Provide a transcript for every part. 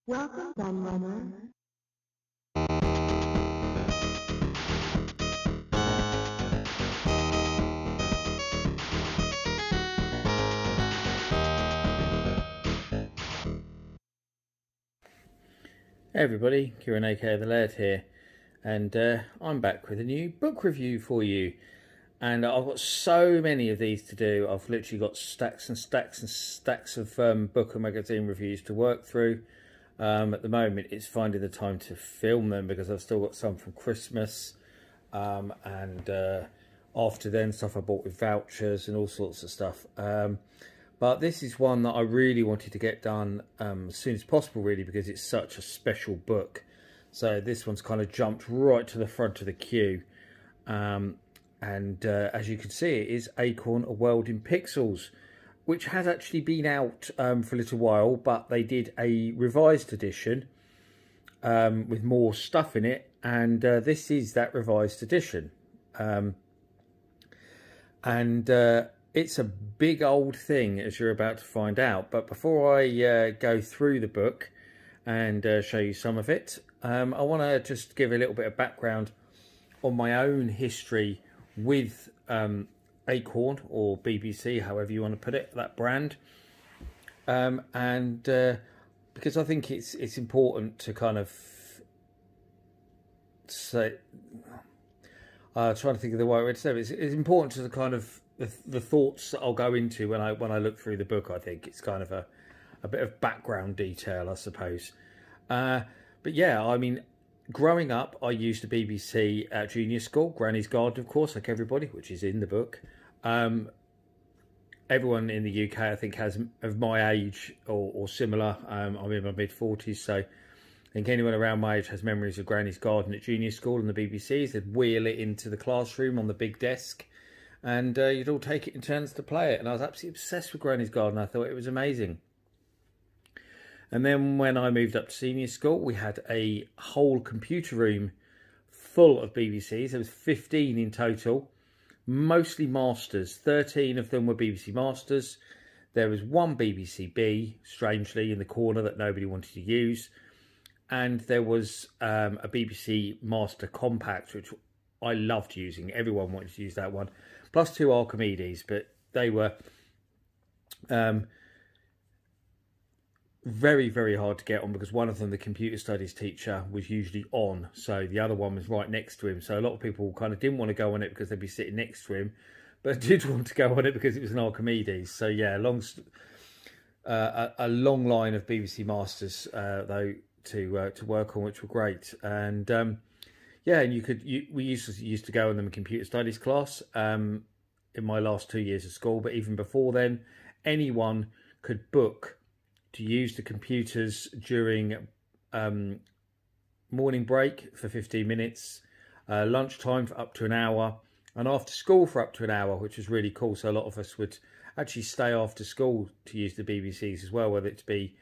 Welcome, gun runner. Hey everybody, Kieran aka The Laird here, and I'm back with a new book review for you. And I've got so many of these to do. I've literally got stacks and stacks and stacks of book and magazine reviews to work through. At the moment it's finding the time to film them because I've still got some from Christmas, and after then stuff I bought with vouchers and all sorts of stuff. But this is one that I really wanted to get done as soon as possible, really, because it's such a special book. So this one's kind of jumped right to the front of the queue. As you can see, it is Acorn, A World in Pixels, which has actually been out for a little while, but they did a revised edition with more stuff in it. And this is that revised edition. It's a big old thing, as you're about to find out. But before I go through the book and show you some of it, I want to just give a little bit of background on my own history with Acorn, or BBC, however you want to put it, that brand. Because I think it's important to kind of say, trying to think of the right way to say it. It's important to the kind of the thoughts that I'll go into when I look through the book. I think it's kind of a bit of background detail, I suppose. But yeah, I mean, growing up, I used the BBC at junior school, Granny's Garden, of course, like everybody, which is in the book. Everyone in the UK, I think, has of my age or similar. I'm in my mid-40s, so I think anyone around my age has memories of Granny's Garden at junior school and the BBCs. They'd wheel it into the classroom on the big desk, and you'd all take it in turns to play it. And I was absolutely obsessed with Granny's Garden. I thought it was amazing. And then when I moved up to senior school, we had a whole computer room full of BBCs. There was 15 in total, mostly Masters. 13 of them were BBC Masters. There was one BBC B, strangely, in the corner that nobody wanted to use. And there was a BBC Master Compact, which I loved using. Everyone wanted to use that one. Plus 2 Archimedes, but they were very, very hard to get on because one of them, the computer studies teacher, was usually on. So the other one was right next to him. So a lot of people kind of didn't want to go on it because they'd be sitting next to him, but did want to go on it because it was an Archimedes. So yeah, a long line of BBC Masters, though, to work on, which were great. And yeah, and we used to go on them in computer studies class in my last 2 years of school. But even before then, anyone could book to use the computers during morning break for 15 minutes, lunchtime for up to an hour, and after school for up to an hour, which was really cool. So a lot of us would actually stay after school to use the BBCs as well, whether it be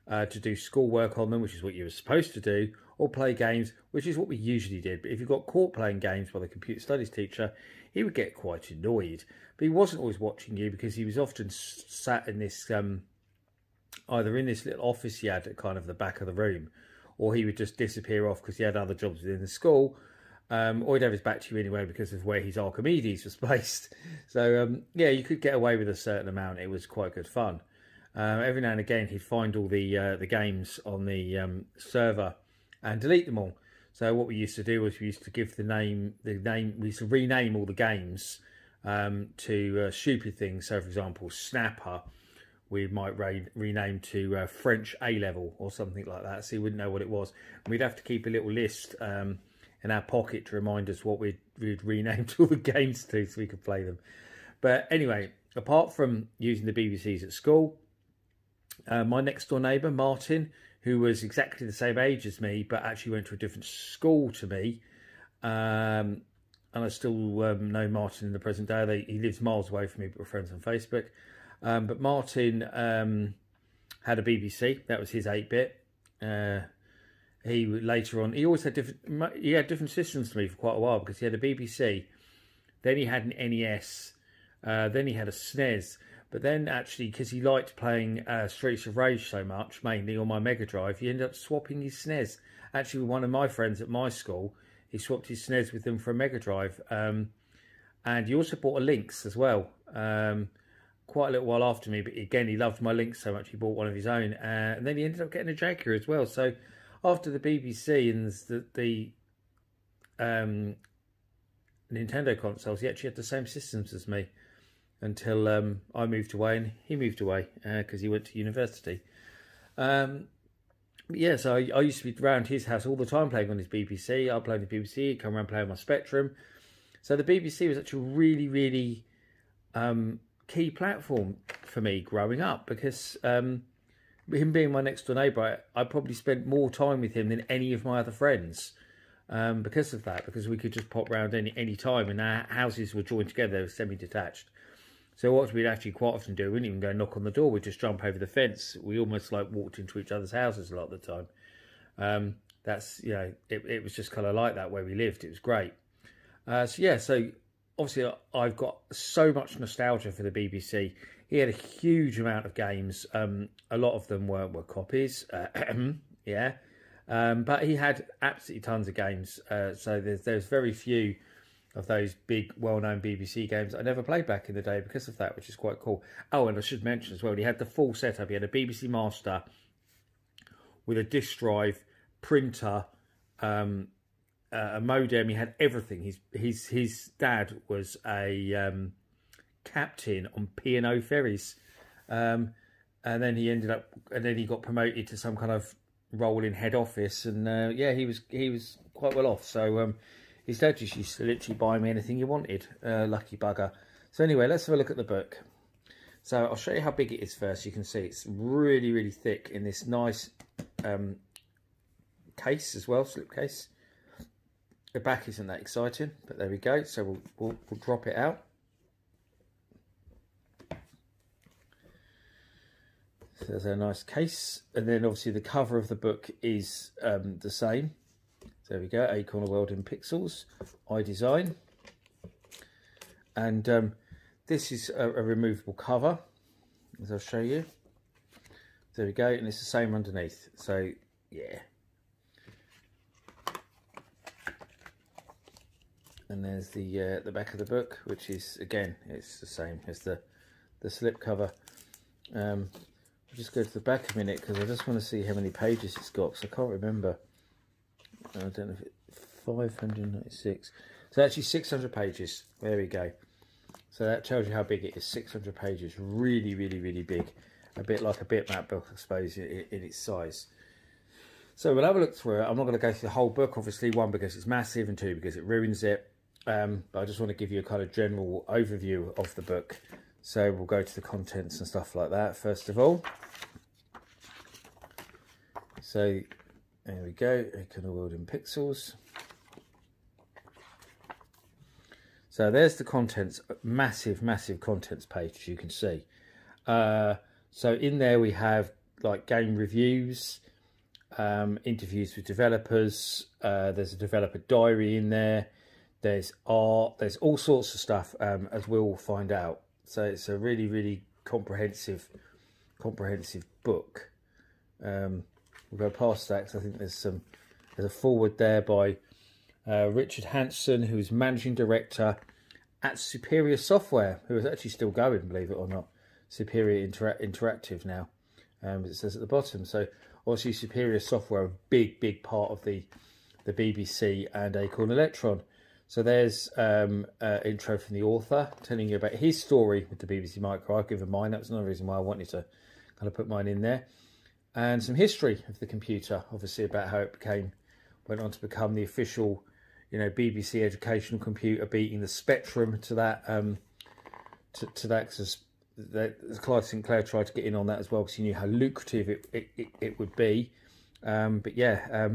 to do schoolwork on them, which is what you were supposed to do, or play games, which is what we usually did. But if you got caught playing games by the computer studies teacher, he would get quite annoyed. But he wasn't always watching you because he was often sat in this either in this little office he had at kind of the back of the room, or he would just disappear off because he had other jobs within the school, or he'd have his back to you anyway because of where his Archimedes was placed. So yeah, you could get away with a certain amount. It was quite good fun. Every now and again he'd find all the games on the server and delete them all. So what we used to do was we used to give we used to rename all the games to stupid things. So for example, Snapper, we might rename to French A-level or something like that, so you wouldn't know what it was. And we'd have to keep a little list in our pocket to remind us what we'd renamed all the games to so we could play them. But anyway, apart from using the BBCs at school, my next door neighbour, Martin, who was exactly the same age as me, but actually went to a different school to me, and I still know Martin in the present day. He lives miles away from me, but we're friends on Facebook. But Martin had a BBC. That was his 8-bit. He later on, he always had different systems to me for quite a while, because he had a BBC, then he had an NES, then he had a SNES. But then actually, because he liked playing Streets of Rage so much, mainly on my Mega Drive, he ended up swapping his SNES. Actually, with one of my friends at my school, he swapped his SNES with them for a Mega Drive. And he also bought a Lynx as well. Quite a little while after me, but again, he loved my Lynx so much, he bought one of his own. And then he ended up getting a Jaguar as well. So after the BBC and the Nintendo consoles, he actually had the same systems as me until I moved away and he moved away because he went to university. Yeah, so I used to be around his house all the time playing on his BBC. I played on the BBC, he'd come around playing on my Spectrum. So the BBC was actually a really, really key platform for me growing up, because him being my next door neighbour, I probably spent more time with him than any of my other friends. Because of that, because we could just pop round any time, and our houses were joined together, semi-detached. So what we'd actually quite often do, we wouldn't even go knock on the door, we'd just jump over the fence. We almost like walked into each other's houses a lot of the time. That's, you know, it was just kind of like that where we lived. It was great. So yeah, so obviously I've got so much nostalgia for the BBC. He had a huge amount of games. A lot of them were copies. Yeah. But he had absolutely tons of games. So there's very few of those big, well-known BBC games I never played back in the day because of that, which is quite cool. Oh, and I should mention as well, he had the full setup. He had a BBC Master with a disk drive, printer, a modem. He had everything. His dad was a captain on P&O ferries, and then he ended up, and then he got promoted to some kind of role in head office, and yeah, he was quite well off. So his dad just used to literally buy me anything he wanted. Lucky bugger. So anyway, let's have a look at the book. So I'll show you how big it is first. You can see it's really, really thick in this nice case as well, slip case. The back isn't that exciting, but there we go. So we'll drop it out. So there's a nice case, and then obviously the cover of the book is the same. So there we go, Acorn, a world in pixels, iDesine. And this is a removable cover, as I'll show you. There we go, and it's the same underneath. So yeah. And there's the back of the book, which is, again, it's the same as the slip cover. I'll just go to the back a minute because I just want to see how many pages it's got, because I can't remember. I don't know if it's 596. So actually 600 pages. There we go. So that tells you how big it is. 600 pages. Really, really, really big. A bit like a bitmap book, I suppose, in its size. So we'll have a look through it. I'm not going to go through the whole book, obviously. One, because it's massive, and two, because it ruins it. But I just want to give you a kind of general overview of the book. So we'll go to the contents and stuff like that first of all. So there we go, Acorn, a world in pixels. So there's the contents, massive, massive contents page, as you can see. So in there we have like game reviews, interviews with developers. There's a developer diary in there. There's art. There's all sorts of stuff, as we'll find out. So it's a really, really comprehensive book. We'll go past that because I think there's a forward there by Richard Hanson, who is managing director at Superior Software, who is actually still going, believe it or not. Superior Interactive now, it says at the bottom. So obviously Superior Software, a big part of the BBC and Acorn Electron. So there's an intro from the author telling you about his story with the BBC Micro. I've given mine. That was another reason why I wanted to kind of put mine in there. And some history of the computer, obviously, about how it went on to become the official, you know, BBC educational computer, beating the Spectrum to that. To that, because Clive Sinclair tried to get in on that as well, because he knew how lucrative it would be. But yeah,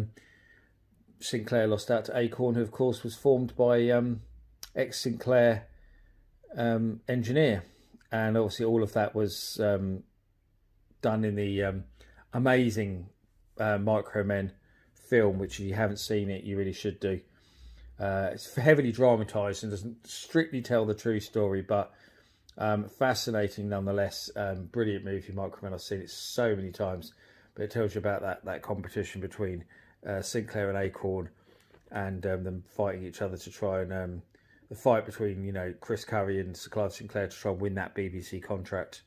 Sinclair lost out to Acorn, who of course was formed by ex-Sinclair engineer, and obviously all of that was done in the amazing Micro Men film, which if you haven't seen it, you really should do. It's heavily dramatised and doesn't strictly tell the true story, but Fascinating nonetheless. Brilliant movie, Microman. I've seen it so many times, but it tells you about that competition between Sinclair and Acorn, and them fighting each other to try and the fight between, you know, Chris Curry and Sir Clive Sinclair to try and win that BBC contract,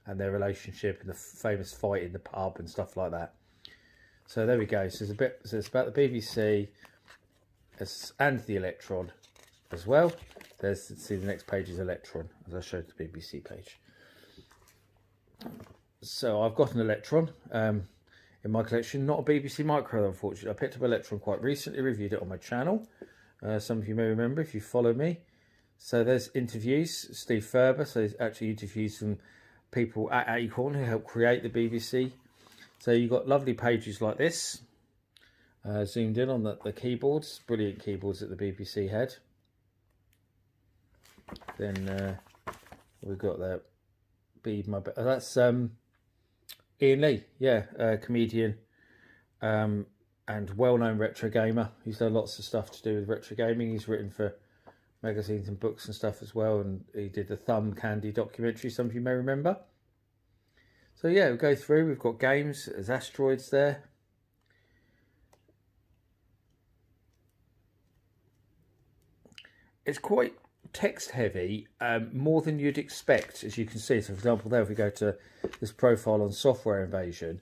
and their relationship and the famous fight in the pub and stuff like that. So there we go. So it's about the BBC and the Electron as well. See, the next page is Electron, as I showed the BBC page. So I've got an Electron in my collection, not a BBC Micro, unfortunately. I picked up Electron quite recently, reviewed it on my channel. Some of you may remember if you follow me. So there's interviews, Steve Ferber. So he's actually interviewed some people at Acorn who helped create the BBC. So you've got lovely pages like this. Zoomed in on the keyboards, brilliant keyboards that the BBC had. Then we've got that that's Ian Lee, yeah, comedian and well-known retro gamer. He's done lots of stuff to do with retro gaming. He's written for magazines and books and stuff as well, and he did the Thumb Candy documentary, some of you may remember. So yeah, we'll go through. We've got games, there's asteroids there. It's quite text heavy, more than you'd expect, as you can see. So for example there, if we go to this profile on Software Invasion,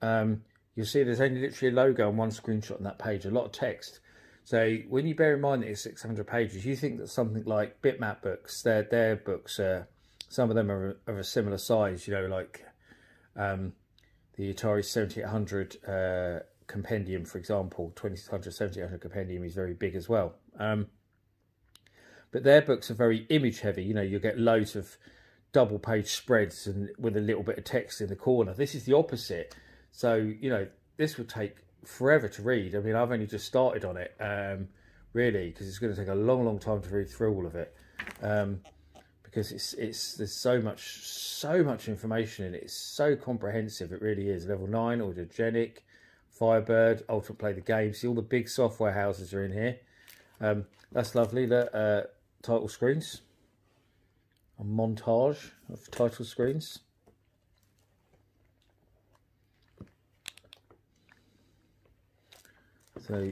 you'll see there's only literally a logo and one screenshot on that page, a lot of text. So when you bear in mind that it's 600 pages, you think that something like Bitmap books, their books, some of them are of a similar size, you know, like the Atari 7800 compendium, for example. 2600, 7800 compendium is very big as well. But their books are very image heavy. You know, you'll get loads of double page spreads and with a little bit of text in the corner. This is the opposite. So, you know, this would take forever to read. I mean, I've only just started on it, really, because it's going to take a long time to read through all of it. Because there's so much information in it. It's so comprehensive. It really is. Level 9, Autogenic, Firebird, Ultimate Play the Game. See, all the big software houses are in here. That's lovely. The title screens, a montage of title screens. So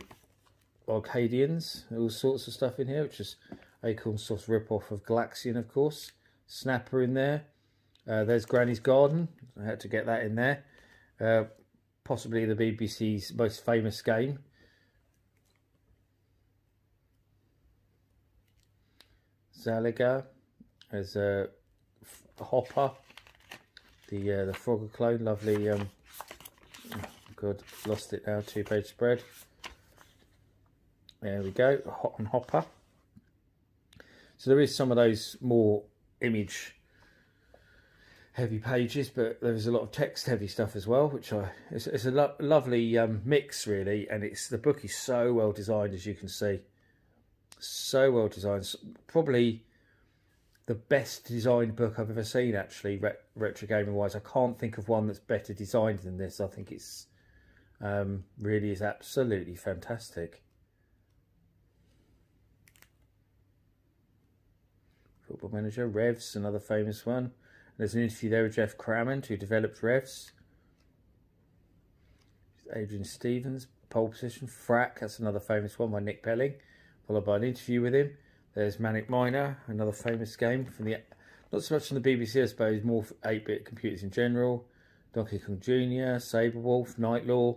Arcadians, all sorts of stuff in here, which is Acorn Soft's rip-off of Galaxian, of course. Snapper in there. There's Granny's Garden. I had to get that in there. Possibly the BBC's most famous game. Zalaga. There's a Hopper. The Frogger clone. Lovely. Oh God, lost it now. 2-page spread. There we go. Hot and Hopper. So there is some of those more image heavy pages, but there's a lot of text heavy stuff as well, which it's a lovely mix really, and the book is so well designed, as you can see. So well designed. Probably the best designed book I've ever seen, actually, retro gaming wise. I can't think of one that's better designed than this. I think it's really is absolutely fantastic. Football Manager, Revs, another famous one. There's an interview there with Jeff Crammond, who developed Revs. Adrian Stevens, Pole Position. Frack, that's another famous one by Nick Pelling, followed by an interview with him. There's Manic Miner, another famous game from the, not so much from the BBC, I suppose, more for 8-bit computers in general. Donkey Kong Jr., Saberwolf, Night Law.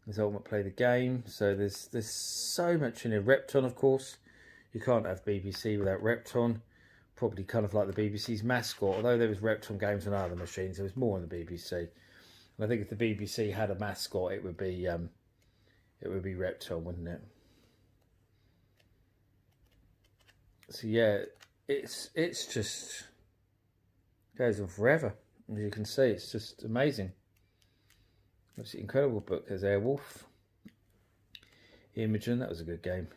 There's Ultimate Play the Game. So there's so much in here. Repton, of course. You can't have BBC without Repton. Probably kind of like the BBC's mascot. Although there was Repton games on other machines, there was more on the BBC. And I think if the BBC had a mascot, it would be Repton, wouldn't it? So yeah, it's just goes on forever. As you can see, it's just amazing. It's an incredible book. There's Airwolf, Imogen, that was a good game.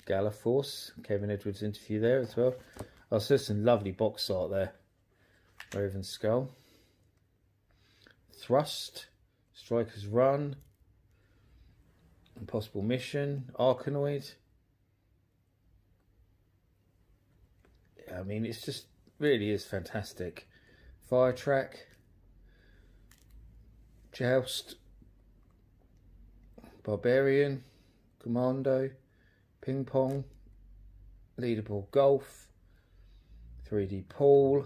Galaforce, Kevin Edwards interview there as well. Oh, so there's some lovely box art there. Raven Skull, Thrust, Striker's Run, Impossible Mission, Arkanoid. I mean, it's just really is fantastic. Fire Track, Joust, Barbarian, Commando, Ping Pong, Leaderboard Golf, 3D Pool.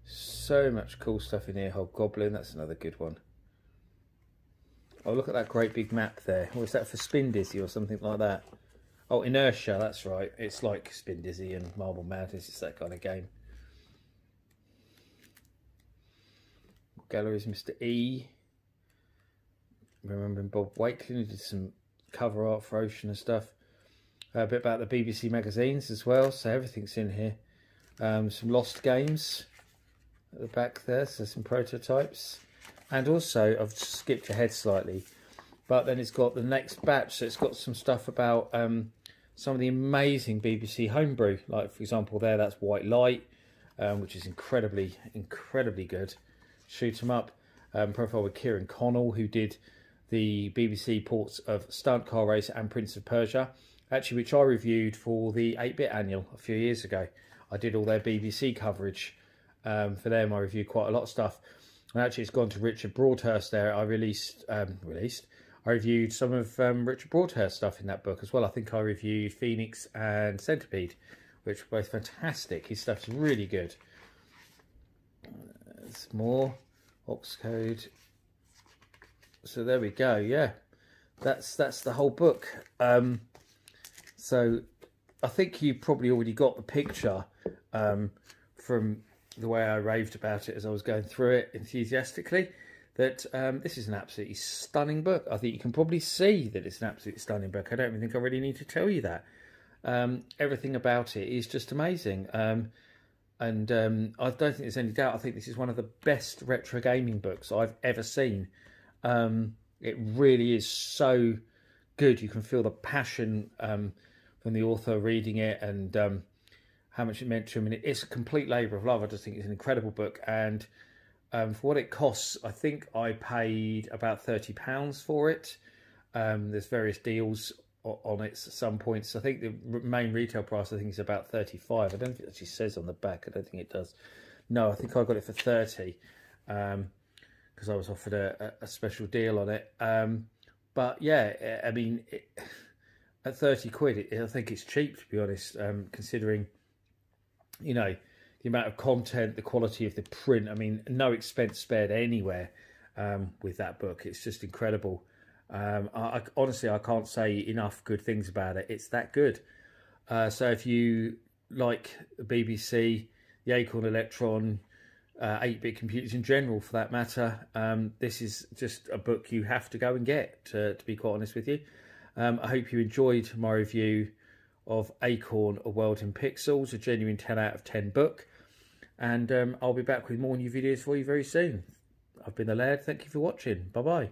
So much cool stuff in here. Hobgoblin, that's another good one. Oh, look at that great big map there. Or is that for Spin Dizzy or something like that? Oh, Inertia, that's right. It's like Spin Dizzy and Marble Madness. It's that kind of game. Galleries, Mr. E. Remembering Bob Wakelin, who did some cover art for Ocean and stuff. A bit about the BBC magazines as well. So everything's in here. Some Lost Games at the back there. So some prototypes. And also, I've skipped ahead slightly, but then it's got the next batch. So it's got some stuff about some of the amazing BBC homebrew. Like, for example, there, that's White Light, which is incredibly good. Shoot 'em Up, profile with Kieran Connell, who did the BBC ports of Stunt Car Race and Prince of Persia, actually, which I reviewed for the 8-Bit Annual a few years ago. I did all their BBC coverage for them. I reviewed quite a lot of stuff. And actually, it's gone to Richard Broadhurst there. I reviewed some of Richard Broadhurst's stuff in that book as well. I think I reviewed Phoenix and Centipede, which were both fantastic. His stuff's really good. There's more Oxcode. So there we go. Yeah, that's the whole book. So I think you probably already got the picture from the way I raved about it as I was going through it enthusiastically, that this is an absolutely stunning book. I think you can probably see that it's an absolutely stunning book. I don't even think I really need to tell you that. Everything about it is just amazing. And I don't think there's any doubt. I think this is one of the best retro gaming books I've ever seen. It really is so good. You can feel the passion from the author reading it, and how much it meant to him. And it's a complete labour of love. I just think it's an incredible book. And for what it costs, I think I paid about £30 for it. There's various deals on it at some points. I think the main retail price, I think, is about 35. I don't think it actually says on the back. I don't think it does. No, I think I got it for 30 because I was offered a special deal on it. But yeah, I mean, at 30 quid, I think it's cheap, to be honest, considering, you know, the amount of content, the quality of the print. I mean, no expense spared anywhere with that book. It's just incredible. Honestly, I can't say enough good things about it. It's that good. So if you like the BBC, the Acorn, Electron, 8-bit computers in general, for that matter, this is just a book you have to go and get, to be quite honest with you. I hope you enjoyed my review of Acorn, A World in Pixels, a genuine 10 out of 10 book. And I'll be back with more new videos for you very soon. I've been the Laird. Thank you for watching. Bye-bye.